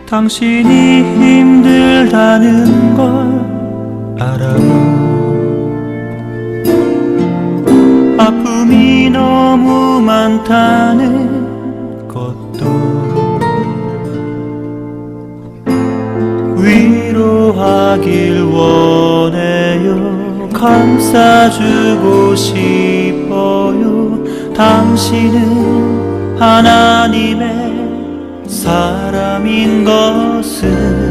당신이 힘들다는 걸 알아요. 아픔이 너무 많다는 것도 위로하길 원해요. 감싸주고 싶어요. 당신은 하나님의 사람인 것은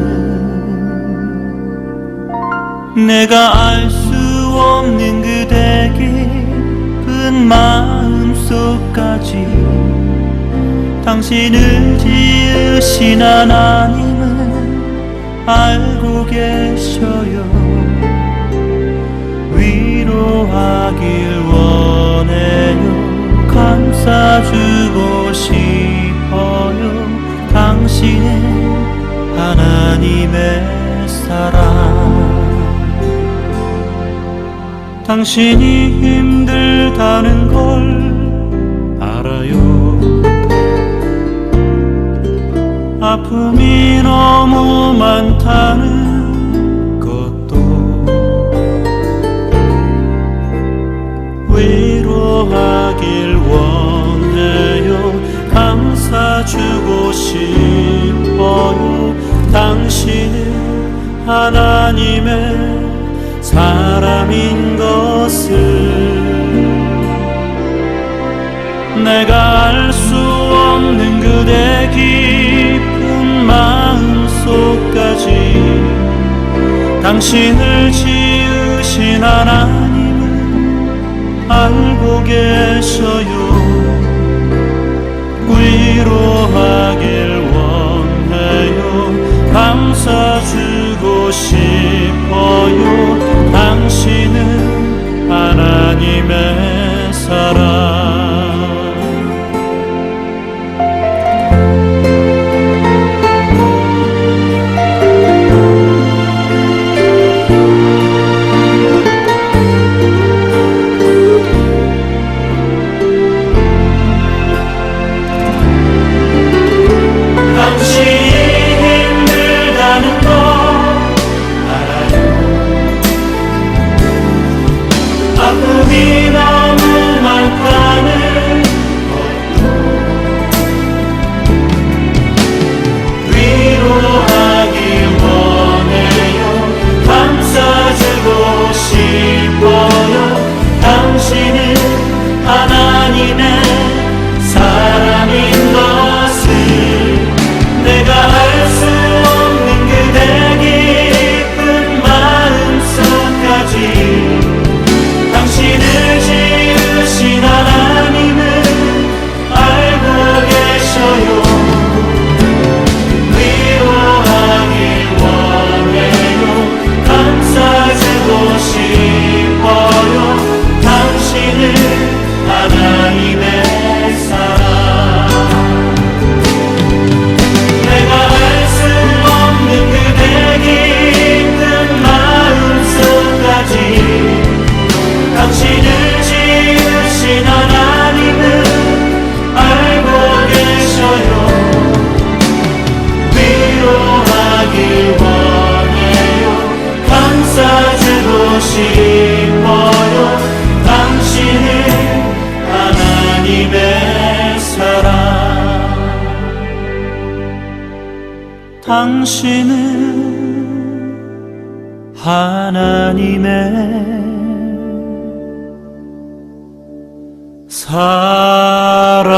내가 알 수 없는 그대 깊은 마음속까지 당신을 지으신 하나님은 알고 계셔요. 위로하길 원해요. 감싸주고 싶어요. 당신은 하나님의 사랑. 당신이 힘들다는 걸 알아요. 아픔이 너무 많다는 것도 위로하길 원해요. 감싸주고 싶어요. 당신은 하나님의 사람인 것을 내가 알 수 없는 그대 깊은 마음속까지 당신을 지으신 하나님은 알고 계셔요. 위로하길 원해요. 감싸주고 싶어요. 당신은 하나님의 사랑. 당신은 하나님의 사랑.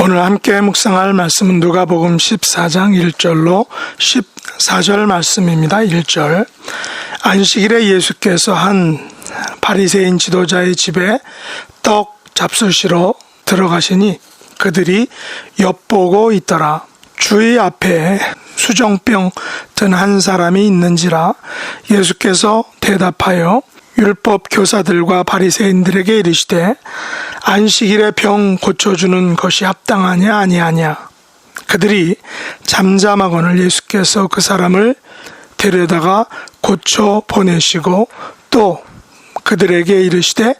오늘 함께 묵상할 말씀은 누가복음 14장 1절로 14절 말씀입니다. 1절. 안식일에 예수께서 한 바리새인 지도자의 집에 떡 잡수시러 들어가시니 그들이 엿보고 있더라. 주의 앞에 수정병 든 한 사람이 있는지라. 예수께서 대답하여 율법 교사들과 바리새인들에게 이르시되 안식일에 병 고쳐주는 것이 합당하냐 아니하냐. 그들이 잠잠하거늘 예수께서 그 사람을 데려다가 고쳐 보내시고 또 그들에게 이르시되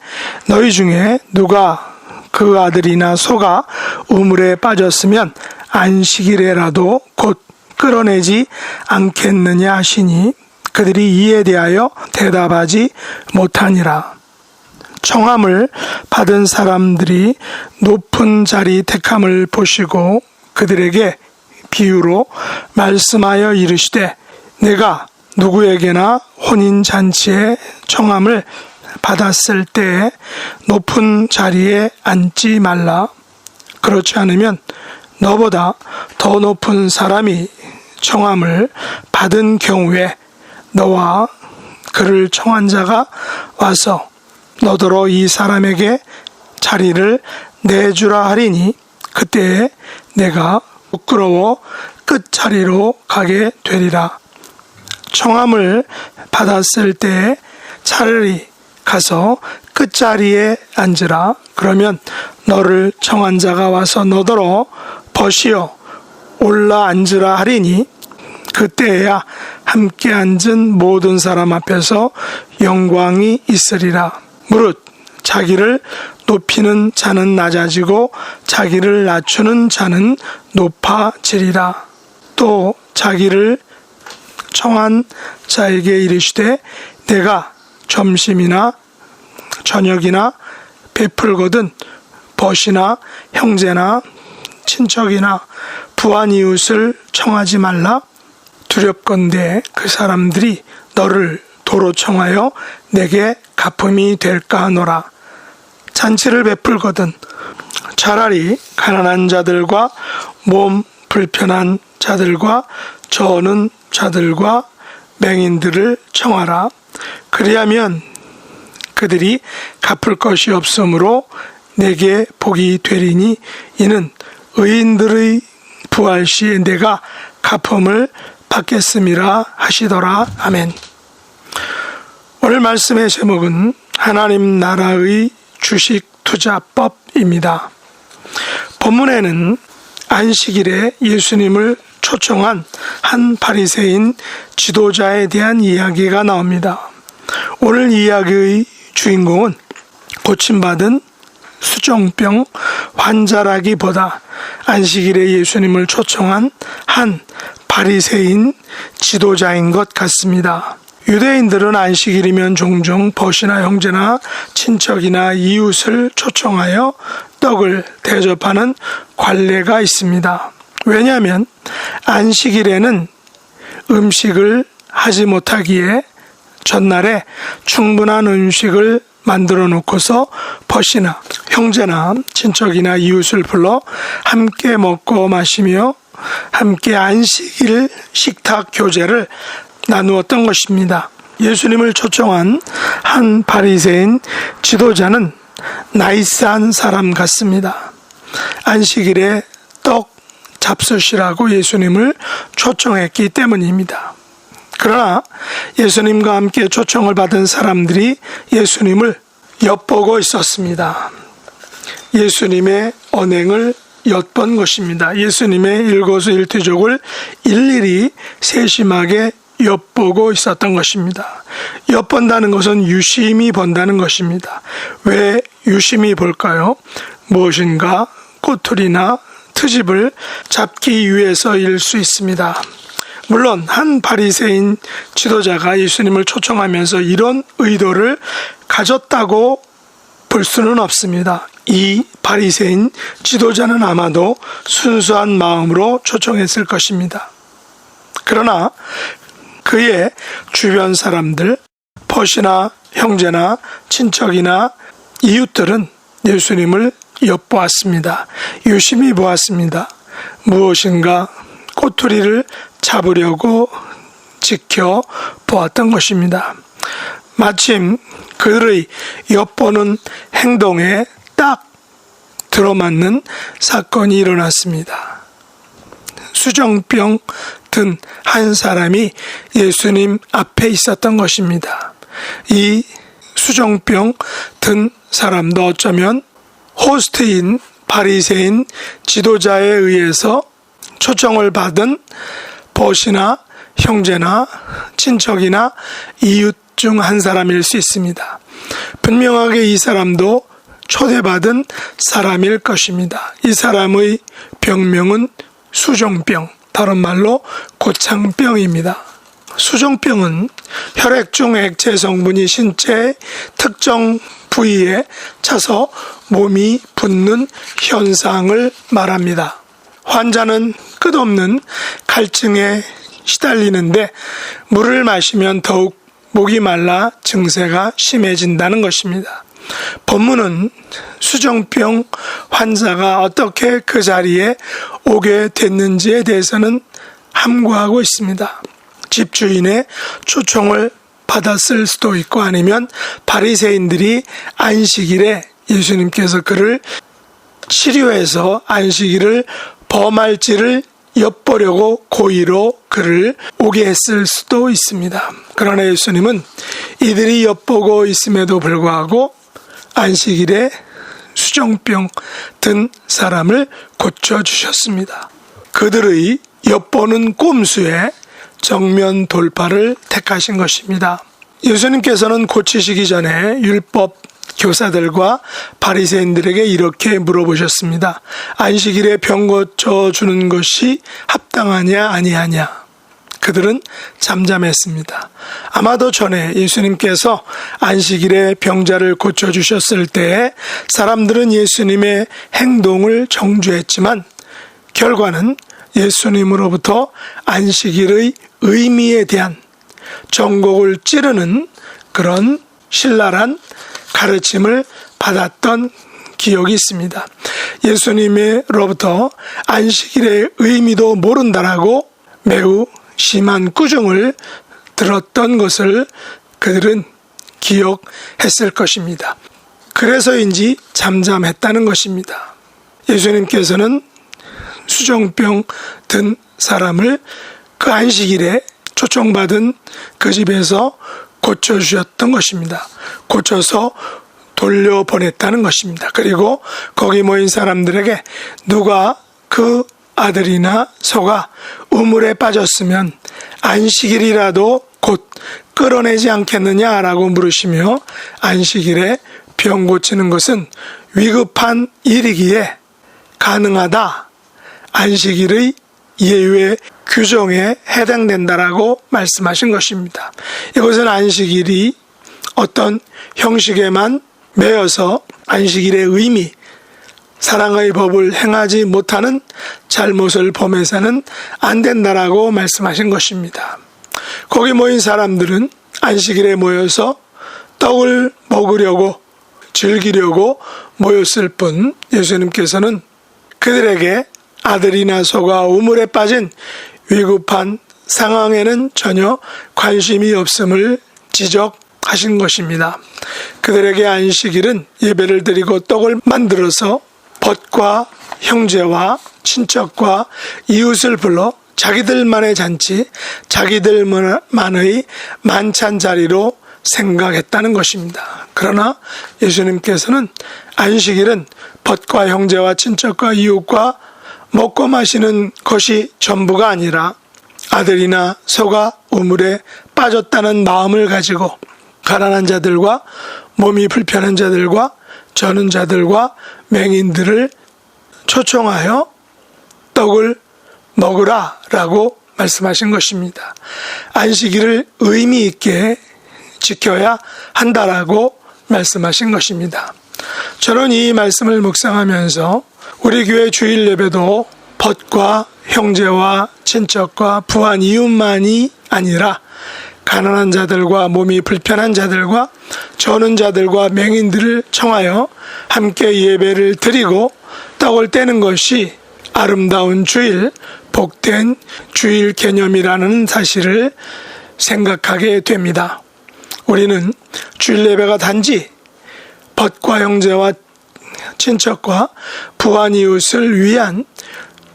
너희 중에 누가 그 아들이나 소가 우물에 빠졌으면 안식일에라도 곧 끌어내지 않겠느냐 하시니 그들이 이에 대하여 대답하지 못하니라. 청함을 받은 사람들이 높은 자리 택함을 보시고 그들에게 비유로 말씀하여 이르시되 내가 누구에게나 혼인잔치에 청함을 받았을 때에 높은 자리에 앉지 말라. 그렇지 않으면 너보다 더 높은 사람이 청함을 받은 경우에 너와 그를 청한 자가 와서 너더러 이 사람에게 자리를 내주라 하리니 그때에 내가 부끄러워 끝자리로 가게 되리라. 청함을 받았을 때에 차라리 가서 끝자리에 앉으라. 그러면 너를 청한 자가 와서 너더러 벗이어 올라 앉으라 하리니 그때야 함께 앉은 모든 사람 앞에서 영광이 있으리라. 무릇 자기를 높이는 자는 낮아지고 자기를 낮추는 자는 높아지리라. 또 자기를 청한 자에게 이르시되 내가 점심이나 저녁이나 베풀거든 벗이나 형제나 친척이나 부한 이웃을 청하지 말라. 두렵건대 그 사람들이 너를 도로 청하여 내게 갚음이 될까 하노라. 잔치를 베풀거든 차라리 가난한 자들과 몸 불편한 자들과 저는 자들과 맹인들을 청하라. 그리하면 그들이 갚을 것이 없으므로 내게 복이 되리니 이는 의인들의 부활 시에 내가 갚음을 받겠음이라 하시더라. 아멘. 오늘 말씀의 제목은 하나님 나라의 주식 투자법입니다. 본문에는 안식일에 예수님을 초청한 한 바리새인 지도자에 대한 이야기가 나옵니다. 오늘 이야기의 주인공은 고침받은 수정병 환자라기보다 안식일에 예수님을 초청한 한 바리새인 지도자인 것 같습니다. 유대인들은 안식일이면 종종 벗이나 형제나 친척이나 이웃을 초청하여 떡을 대접하는 관례가 있습니다. 왜냐하면 안식일에는 음식을 하지 못하기에 전날에 충분한 음식을 만들어 놓고서 벗이나 형제나 친척이나 이웃을 불러 함께 먹고 마시며 함께 안식일 식탁 교제를 나누었던 것입니다. 예수님을 초청한 한 바리새인 지도자는 나이스한 사람 같습니다. 안식일에 떡 잡수시라고 예수님을 초청했기 때문입니다. 그러나 예수님과 함께 초청을 받은 사람들이 예수님을 엿보고 있었습니다. 예수님의 언행을 엿본 것입니다. 예수님의 일거수일투족을 일일이 세심하게 엿보고 있었던 것입니다. 엿본다는 것은 유심히 본다는 것입니다. 왜 유심히 볼까요? 무엇인가 꼬투리나 트집을 잡기 위해서일 수 있습니다. 물론 한 바리새인 지도자가 예수님을 초청하면서 이런 의도를 가졌다고 볼 수는 없습니다. 이 바리새인 지도자는 아마도 순수한 마음으로 초청했을 것입니다. 그러나 그의 주변 사람들, 벗이나 형제나 친척이나 이웃들은 예수님을 엿보았습니다. 유심히 보았습니다. 무엇인가 꼬투리를 잡으려고 지켜보았던 것입니다. 마침 그들의 엿보는 행동에 딱 들어맞는 사건이 일어났습니다. 수정병 든 한 사람이 예수님 앞에 있었던 것입니다. 이 수정병 든 사람도 어쩌면 호스트인 바리새인 지도자에 의해서 초청을 받은 벗이나 형제나 친척이나 이웃 중 한 사람일 수 있습니다. 분명하게 이 사람도 초대받은 사람일 것입니다. 이 사람의 병명은 수정병, 다른 말로 고창병입니다. 수정병은 혈액 중 액체 성분이 신체의 특정 부위에 차서 몸이 붓는 현상을 말합니다. 환자는 끝없는 갈증에 시달리는데 물을 마시면 더욱 목이 말라 증세가 심해진다는 것입니다. 본문은 수정병 환자가 어떻게 그 자리에 오게 됐는지에 대해서는 함구하고 있습니다. 집주인의 초청을 받았을 수도 있고 아니면 바리새인들이 안식일에 예수님께서 그를 치료해서 안식일을 범할지를 엿보려고 고의로 그를 오게 했을 수도 있습니다. 그러나 예수님은 이들이 엿보고 있음에도 불구하고 안식일에 수정병 든 사람을 고쳐주셨습니다. 그들의 엿보는 꼼수에 정면 돌파를 택하신 것입니다. 예수님께서는 고치시기 전에 율법 교사들과 바리새인들에게 이렇게 물어보셨습니다. 안식일에 병 고쳐주는 것이 합당하냐 아니하냐. 그들은 잠잠했습니다. 아마도 전에 예수님께서 안식일에 병자를 고쳐주셨을 때에 사람들은 예수님의 행동을 정죄했지만 결과는 예수님으로부터 안식일의 의미에 대한 정곡을 찌르는 그런 신랄한 가르침을 받았던 기억이 있습니다. 예수님으로부터 안식일의 의미도 모른다라고 매우 심한 꾸중을 들었던 것을 그들은 기억했을 것입니다. 그래서인지 잠잠했다는 것입니다. 예수님께서는 수정병 든 사람을 그 안식일에 초청받은 그 집에서 고쳐주셨던 것입니다. 고쳐서 돌려보냈다는 것입니다. 그리고 거기 모인 사람들에게 누가 그 아들이나 소가 우물에 빠졌으면 안식일이라도 곧 끌어내지 않겠느냐라고 물으시며 안식일에 병 고치는 것은 위급한 일이기에 가능하다. 안식일의 예외 규정에 해당된다라고 말씀하신 것입니다. 이것은 안식일이 어떤 형식에만 매여서 안식일의 의미, 사랑의 법을 행하지 못하는 잘못을 범해서는 안 된다라고 말씀하신 것입니다. 거기 모인 사람들은 안식일에 모여서 떡을 먹으려고 즐기려고 모였을 뿐 예수님께서는 그들에게 아들이나 소가 우물에 빠진 위급한 상황에는 전혀 관심이 없음을 지적하신 것입니다. 그들에게 안식일은 예배를 드리고 떡을 만들어서 벗과 형제와 친척과 이웃을 불러 자기들만의 잔치, 자기들만의 만찬 자리로 생각했다는 것입니다. 그러나 예수님께서는 안식일은 벗과 형제와 친척과 이웃과 먹고 마시는 것이 전부가 아니라 아들이나 소가 우물에 빠졌다는 마음을 가지고 가난한 자들과 몸이 불편한 자들과 저는 자들과 맹인들을 초청하여 떡을 먹으라 라고 말씀하신 것입니다. 안식일을 의미 있게 지켜야 한다라고 말씀하신 것입니다. 저는 이 말씀을 묵상하면서 우리 교회 주일 예배도 벗과 형제와 친척과 부한 이웃만이 아니라 가난한 자들과 몸이 불편한 자들과 저는 자들과 맹인들을 청하여 함께 예배를 드리고 떡을 떼는 것이 아름다운 주일, 복된 주일 개념이라는 사실을 생각하게 됩니다. 우리는 주일 예배가 단지 벗과 형제와 친척과 부한 이웃을 위한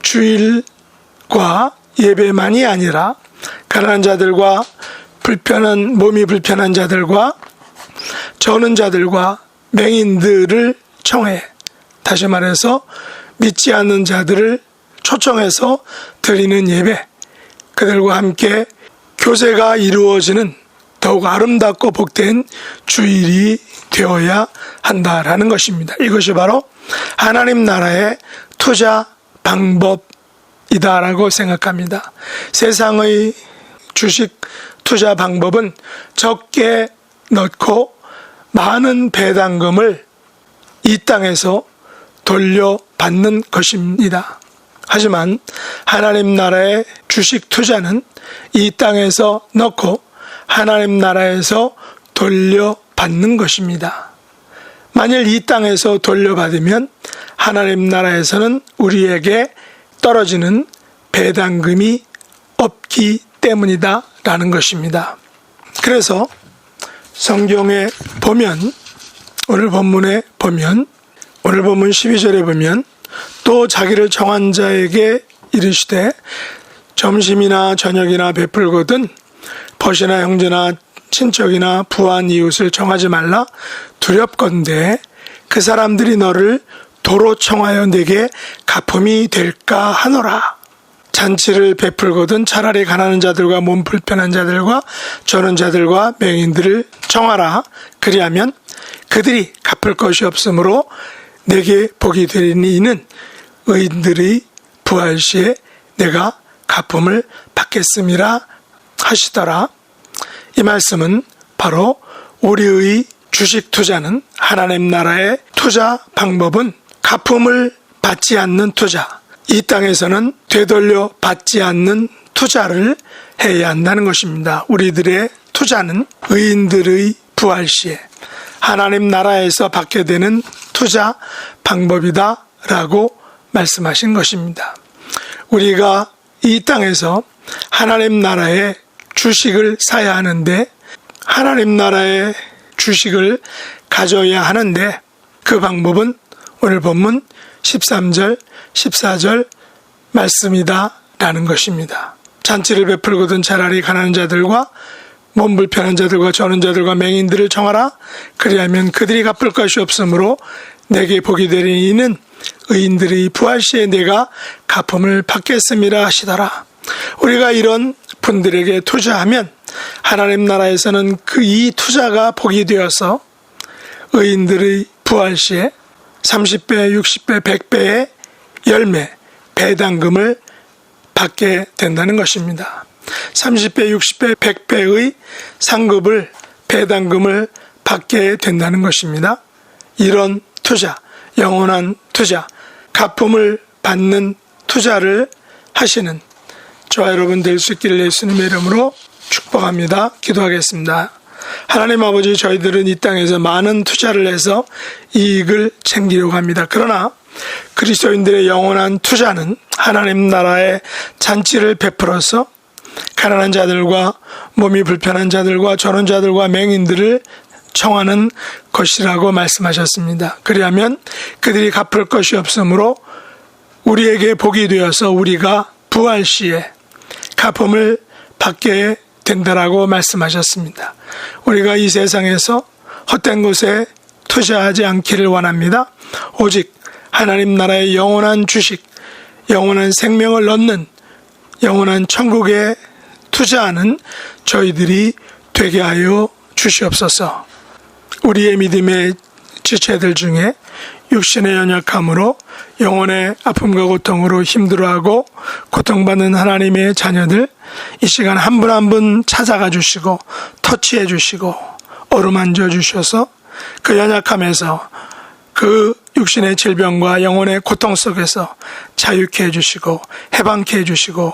주일과 예배만이 아니라 가난한 자들과 몸이 불편한 자들과 저는 자들과 맹인들을 청해, 다시 말해서 믿지 않는 자들을 초청해서 드리는 예배, 그들과 함께 교제가 이루어지는 더욱 아름답고 복된 주일이 되어야 한다라는 것입니다. 이것이 바로 하나님 나라의 투자 방법이다라고 생각합니다. 세상의 주식 투자 방법은 적게 넣고 많은 배당금을 이 땅에서 돌려받는 것입니다. 하지만 하나님 나라의 주식 투자는 이 땅에서 넣고 하나님 나라에서 돌려받는 것입니다. 만일 이 땅에서 돌려받으면 하나님 나라에서는 우리에게 떨어지는 배당금이 없기 때문이다 라는 것입니다. 그래서 성경에 보면, 오늘 본문에 보면, 오늘 본문 12절에 보면 또 자기를 청한 자에게 이르시되 점심이나 저녁이나 베풀거든 벗이나 형제나 친척이나 부한 이웃을 청하지 말라. 두렵건대 그 사람들이 너를 도로 청하여 내게 가품이 될까 하노라. 잔치를 베풀거든 차라리 가난한 자들과 몸 불편한 자들과 저는 자들과 맹인들을 청하라. 그리하면 그들이 갚을 것이 없으므로 내게 복이 되리니 이는 의인들의 부활시에 내가 가품을 받겠음이라 하시더라. 이 말씀은 바로 우리의 주식 투자는, 하나님 나라의 투자 방법은 가품을 받지 않는 투자, 이 땅에서는 되돌려 받지 않는 투자를 해야 한다는 것입니다. 우리들의 투자는 의인들의 부활시에 하나님 나라에서 받게 되는 투자 방법이다 라고 말씀하신 것입니다. 우리가 이 땅에서 하나님 나라의 주식을 사야 하는데, 하나님 나라의 주식을 가져야 하는데, 그 방법은 오늘 본문 13절, 14절 말씀이다 라는 것입니다. 잔치를 베풀거든 차라리 가난한 자들과 몸 불편한 자들과 저는 자들과 맹인들을 청하라. 그리하면 그들이 갚을 것이 없으므로 내게 복이 되리니 이는 의인들의 부활시에 내가 가품을 받겠음이라 하시더라. 우리가 이런 분들에게 투자하면 하나님 나라에서는 이 투자가 복이 되어서 의인들의 부활시에 30배, 60배, 100배의 열매, 배당금을 받게 된다는 것입니다. 30배, 60배, 100배의 상급을, 배당금을 받게 된다는 것입니다. 이런 투자, 영원한 투자, 가품을 받는 투자를 하시는 저와 여러분 될 수 있기를 예수님의 이름으로 축복합니다. 기도하겠습니다. 하나님 아버지, 저희들은 이 땅에서 많은 투자를 해서 이익을 챙기려고 합니다. 그러나 그리스도인들의 영원한 투자는 하나님 나라의 잔치를 베풀어서 가난한 자들과 몸이 불편한 자들과 저런 자들과 맹인들을 청하는 것이라고 말씀하셨습니다. 그리하면 그들이 갚을 것이 없으므로 우리에게 복이 되어서 우리가 부활시에 가품을 받게 된다라고 말씀하셨습니다. 우리가 이 세상에서 헛된 곳에 투자하지 않기를 원합니다. 오직 하나님 나라의 영원한 주식, 영원한 생명을 얻는 영원한 천국에 투자하는 저희들이 되게 하여 주시옵소서. 우리의 믿음의 지체들 중에 육신의 연약함으로 영혼의 아픔과 고통으로 힘들어하고 고통받는 하나님의 자녀들, 이 시간 한 분 한 분 찾아가 주시고 터치해 주시고 어루만져 주셔서 그 연약함에서, 그 육신의 질병과 영혼의 고통 속에서 자유케 해주시고 해방케 해주시고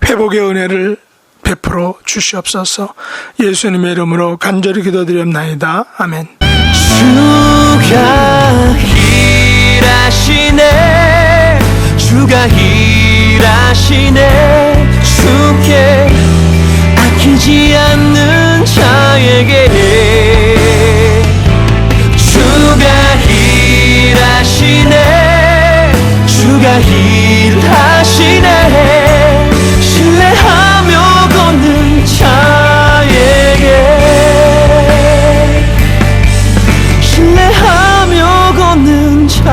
회복의 은혜를 베풀어 주시옵소서. 예수님의 이름으로 간절히 기도드렸나이다. 아멘. 주가 일하시네, 주가 일하시네. 주께 아끼지 않는 자에게 주가 일하시네, 주가 일하시네. 신뢰하며 걷는 자에게, 신뢰하며 걷는 자에게.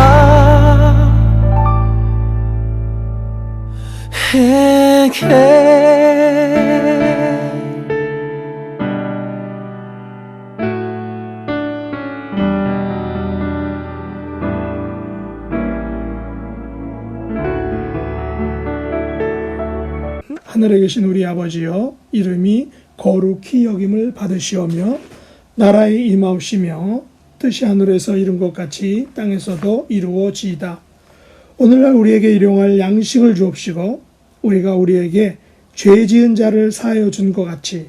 하늘에 계신 우리 아버지여, 이름이 거룩히 여김을 받으시오며 나라에 임하옵시며 뜻이 하늘에서 이룬 것 같이 땅에서도 이루어지이다. 오늘날 우리에게 일용할 양식을 주옵시고 우리가 우리에게 죄 지은 자를 사하여 준 것 같이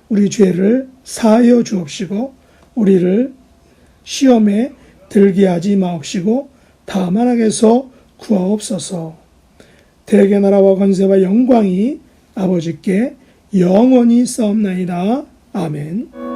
우리 죄를 사하여 주옵시고 우리를 시험에 들게 하지 마옵시고 다만 악에서 구하옵소서. 대개 나라와 권세와 영광이 아버지께 영원히 싸움나이다. 아멘.